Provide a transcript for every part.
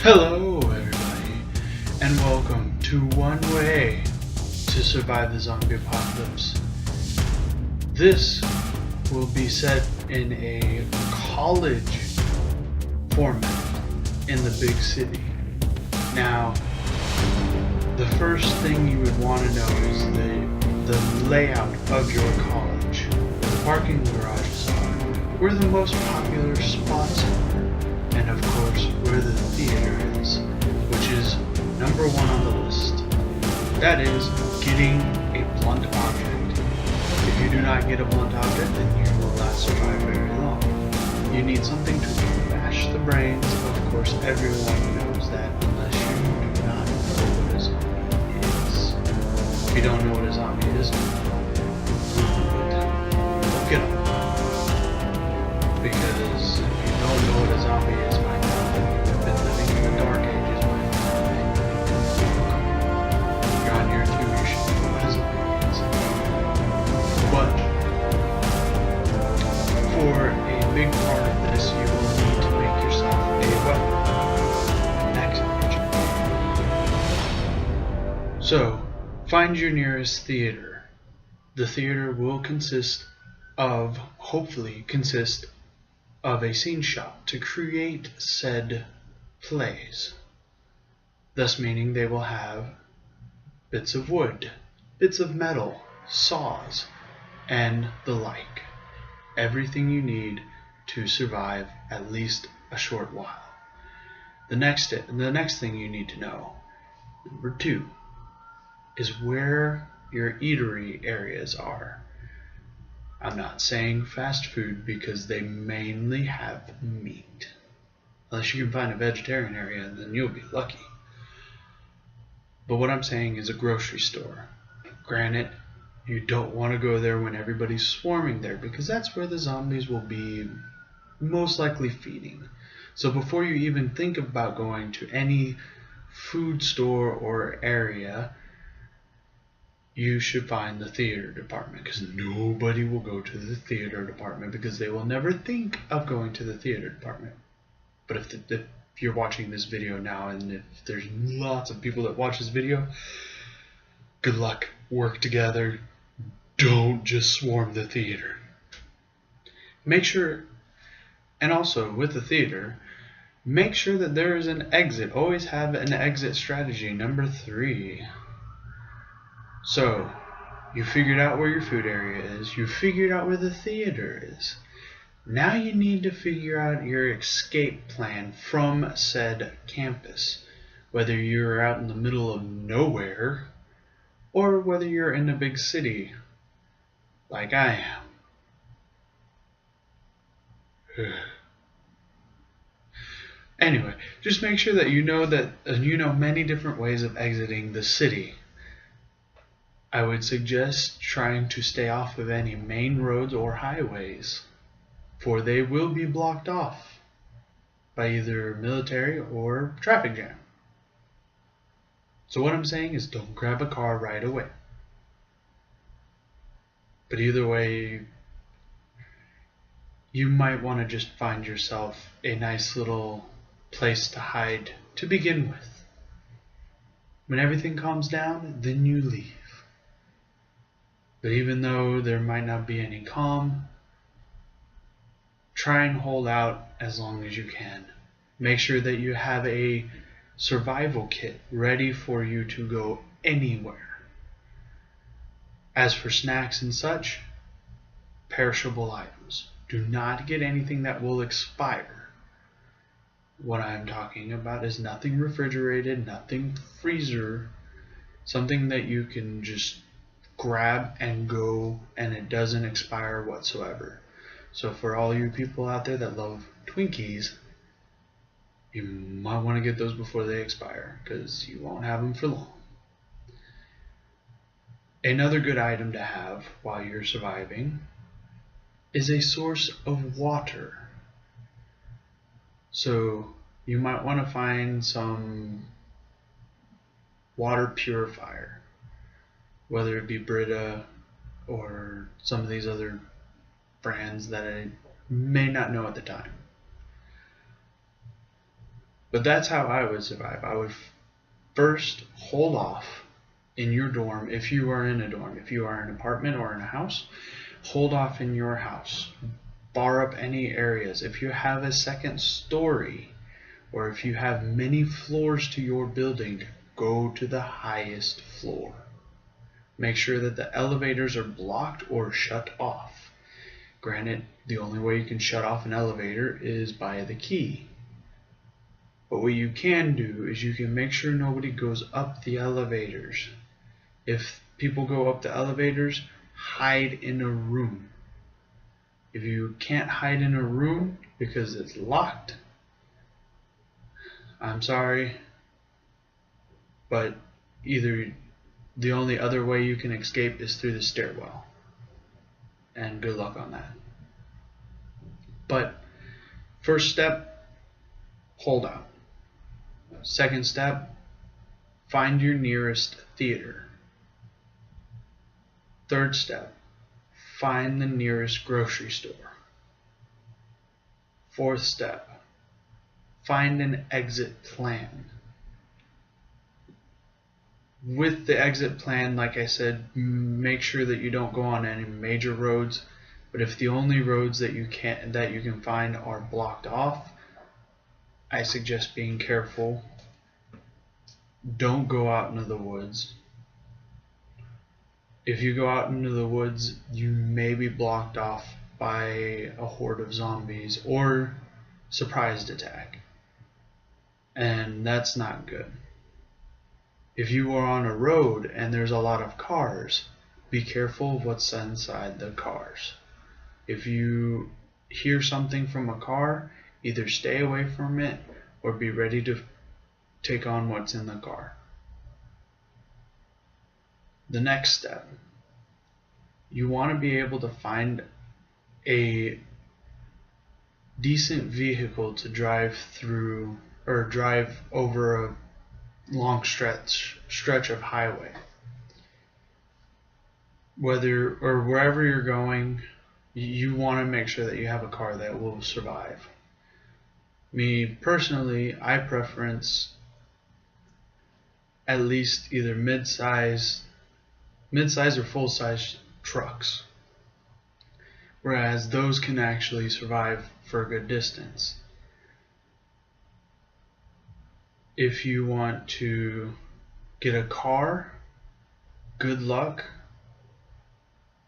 Hello, everybody, and welcome to One Way to Survive the Zombie Apocalypse. This will be set in a college format in the big city. Now, the first thing you would want to know is the layout of your college. The parking garages are, where the most popular spots are, and of course where the theater is, which is number one on the list. That is getting a blunt object. If you do not get a blunt object, then you will not survive very long. You need something to bash the brains. Of course, everyone knows that unless you do not know what a zombie is. If you don't know what a zombie is, look it up. Because if you don't know what a zombie is, my God, you've been living in the dark ages, my friend. You're on your tube, you should know what a zombie is. But for a big part of this, you will need to make yourself a weapon. Excellent. So, find your nearest theater. The theater will hopefully consist of a scene shop to create said plays, thus meaning they will have bits of wood, bits of metal, saws, and the like. Everything you need to survive at least a short while. The next thing you need to know, number 2, is where your eatery areas are. I'm not saying fast food because they mainly have meat. Unless you can find a vegetarian area, then you'll be lucky. But what I'm saying is a grocery store. Granted, you don't want to go there when everybody's swarming there because that's where the zombies will be most likely feeding. So before you even think about going to any food store or area, you should find the theater department, because nobody will go to the theater department because they will never think of going to the theater department. But if you're watching this video now, and if there's lots of people that watch this video, good luck, work together, don't just swarm the theater. Make sure, and also with the theater, make sure that there is an exit. Always have an exit strategy. Number 3. So, you figured out where your food area is. You figured out where the theater is. Now you need to figure out your escape plan from said campus. Whether you're out in the middle of nowhere, or whether you're in a big city, like I am. Anyway, just make sure that you know many different ways of exiting the city. I would suggest trying to stay off of any main roads or highways, for they will be blocked off by either military or traffic jam. So what I'm saying is don't grab a car right away. But either way, you might want to just find yourself a nice little place to hide to begin with. When everything calms down, then you leave. But even though there might not be any calm, try and hold out as long as you can. Make sure that you have a survival kit ready for you to go anywhere. As for snacks and such, perishable items. Do not get anything that will expire. What I'm talking about is nothing refrigerated, nothing freezer, something that you can just grab and go and it doesn't expire whatsoever. So for all you people out there that love Twinkies, you might want to get those before they expire because you won't have them for long. Another good item to have while you're surviving is a source of water. So you might want to find some water purifier, whether it be Brita or some of these other brands that I may not know at the time. But that's how I would survive. I would first hold off in your dorm. If you are in a dorm, if you are in an apartment or in a house, hold off in your house. Bar up any areas. If you have a second story, or if you have many floors to your building, go to the highest floor. Make sure that the elevators are blocked or shut off. Granted, the only way you can shut off an elevator is by the key. But what you can do is you can make sure nobody goes up the elevators. If people go up the elevators, hide in a room. If you can't hide in a room because it's locked, I'm sorry, but either the only other way you can escape is through the stairwell. And good luck on that. But first step, hold out. Second step, find your nearest theater. Third step, find the nearest grocery store. Fourth step, find an exit plan. With the exit plan, like I said, make sure that you don't go on any major roads. But if the only roads that you can find are blocked off, I suggest being careful. Don't go out into the woods. If you go out into the woods, you may be blocked off by a horde of zombies or surprised attack. And that's not good. If you are on a road and there's a lot of cars, be careful of what's inside the cars. If you hear something from a car, either stay away from it or be ready to take on what's in the car. The next step, you want to be able to find a decent vehicle to drive through or drive over a long stretch of highway. Wherever you're going, you want to make sure that you have a car that will survive. Me personally, I preference at least either mid-size or full-size trucks, whereas those can actually survive for a good distance. If you want to get a car, good luck.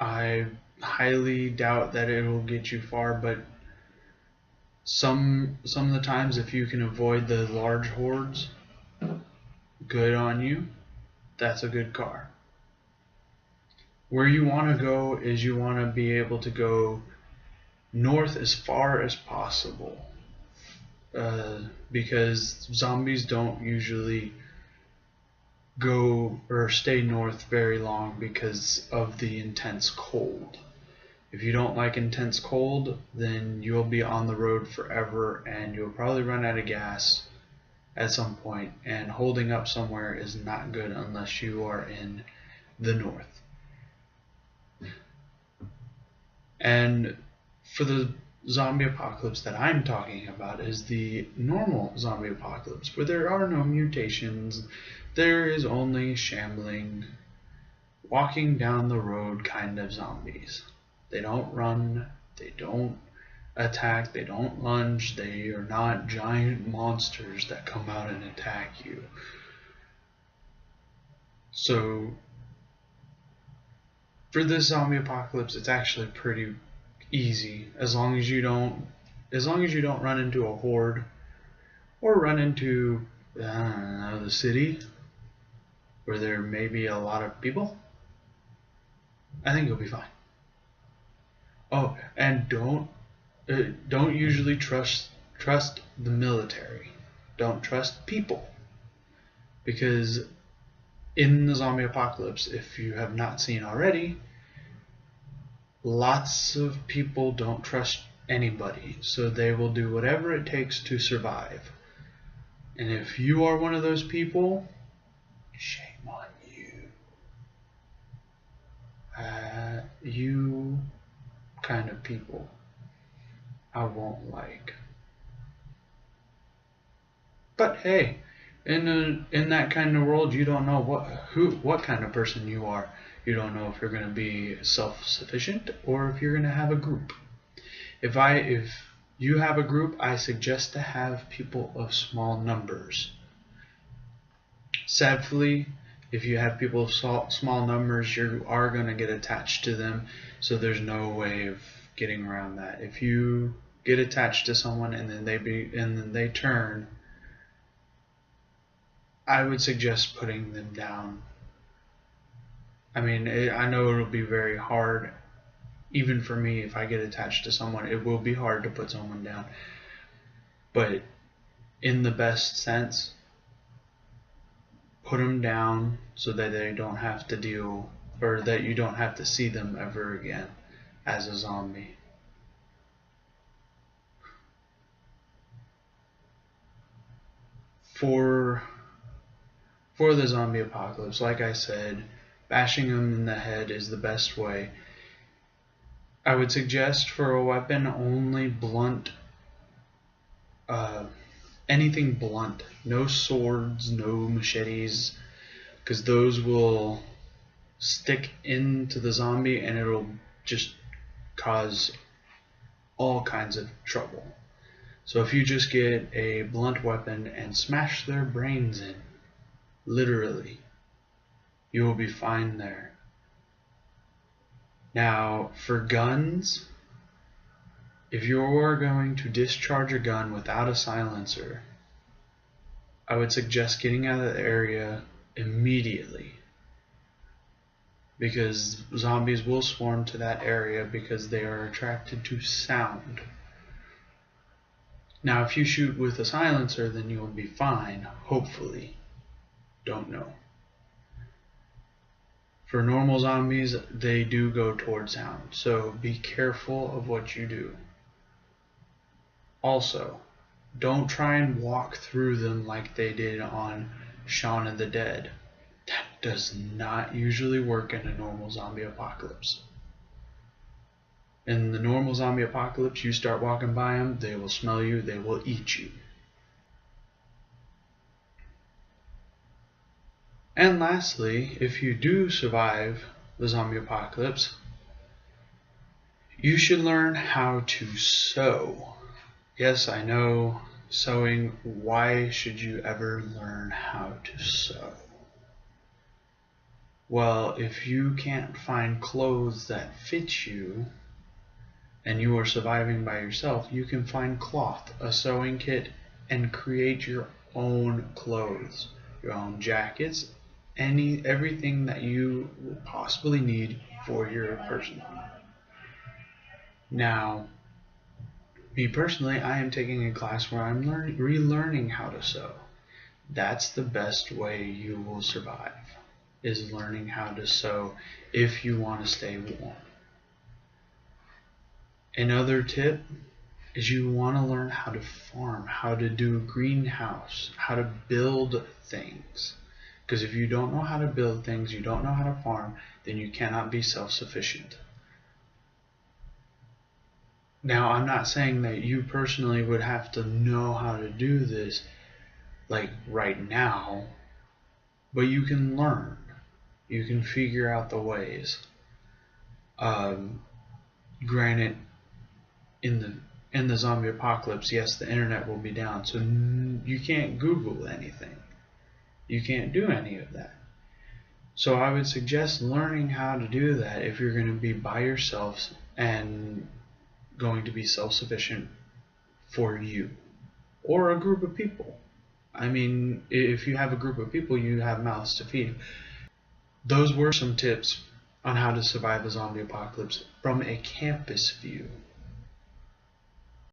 I highly doubt that it will get you far, but some of the times if you can avoid the large hordes, good on you. That's a good car. Where you want to go is you want to be able to go north as far as possible, because zombies don't usually go or stay north very long because of the intense cold. If you don't like intense cold, then you'll be on the road forever and you'll probably run out of gas at some point, and holding up somewhere is not good unless you are in the north. And for the zombie apocalypse that I'm talking about is the normal zombie apocalypse, where there are no mutations, there is only shambling, walking down the road kind of zombies. They don't run, they don't attack, they don't lunge, they are not giant monsters that come out and attack you. So for this zombie apocalypse, it's actually pretty easy as long as you don't run into a horde or run into, I don't know, the city where there may be a lot of people. I think you'll be fine. Oh, and don't usually trust the military. Don't trust people, because in the zombie apocalypse, if you have not seen already, lots of people don't trust anybody, so they will do whatever it takes to survive. And if you are one of those people, shame on you. You kind of people I won't like. But hey, in that kind of world, you don't know what kind of person you are. You don't know if you're going to be self-sufficient or if you're going to have a group. If you have a group, I suggest to have people of small numbers. Sadly, if you have people of small numbers, you are going to get attached to them, so there's no way of getting around that. If you get attached to someone and then they turn, I would suggest putting them down. I mean, I know it'll be very hard, even for me. If I get attached to someone, it will be hard to put someone down, but in the best sense, put them down so that they don't have to deal, or that you don't have to see them ever again as a zombie. For the zombie apocalypse, like I said, bashing them in the head is the best way. I would suggest for a weapon only blunt, anything blunt. No swords, no machetes, because those will stick into the zombie and it'll just cause all kinds of trouble. So if you just get a blunt weapon and smash their brains in, literally, you will be fine there. Now, for guns, if you're going to discharge a gun without a silencer, I would suggest getting out of the area immediately, because zombies will swarm to that area because they are attracted to sound. Now, if you shoot with a silencer, then you'll be fine, hopefully. Don't know. For normal zombies, they do go towards sound, so be careful of what you do. Also, don't try and walk through them like they did on Shaun of the Dead. That does not usually work in a normal zombie apocalypse. In the normal zombie apocalypse, you start walking by them, they will smell you, they will eat you. And lastly, if you do survive the zombie apocalypse, you should learn how to sew. Yes, I know, sewing. Why should you ever learn how to sew? Well, if you can't find clothes that fit you, and you are surviving by yourself, you can find cloth, a sewing kit, and create your own clothes, your own jackets, everything that you will possibly need for your person. Now, me personally, I am taking a class where I'm relearning how to sew. That's the best way you will survive, is learning how to sew if you want to stay warm. Another tip is you want to learn how to farm, how to do a greenhouse, how to build things. Because if you don't know how to build things, you don't know how to farm, then you cannot be self-sufficient. Now, I'm not saying that you personally would have to know how to do this like right now, but you can learn. You can figure out the ways. Granted, in the zombie apocalypse, yes, the internet will be down, so you can't Google anything. You can't do any of that. So I would suggest learning how to do that if you're going to be by yourself and going to be self-sufficient for you or a group of people. I mean, if you have a group of people, you have mouths to feed. Those were some tips on how to survive a zombie apocalypse from a campus view.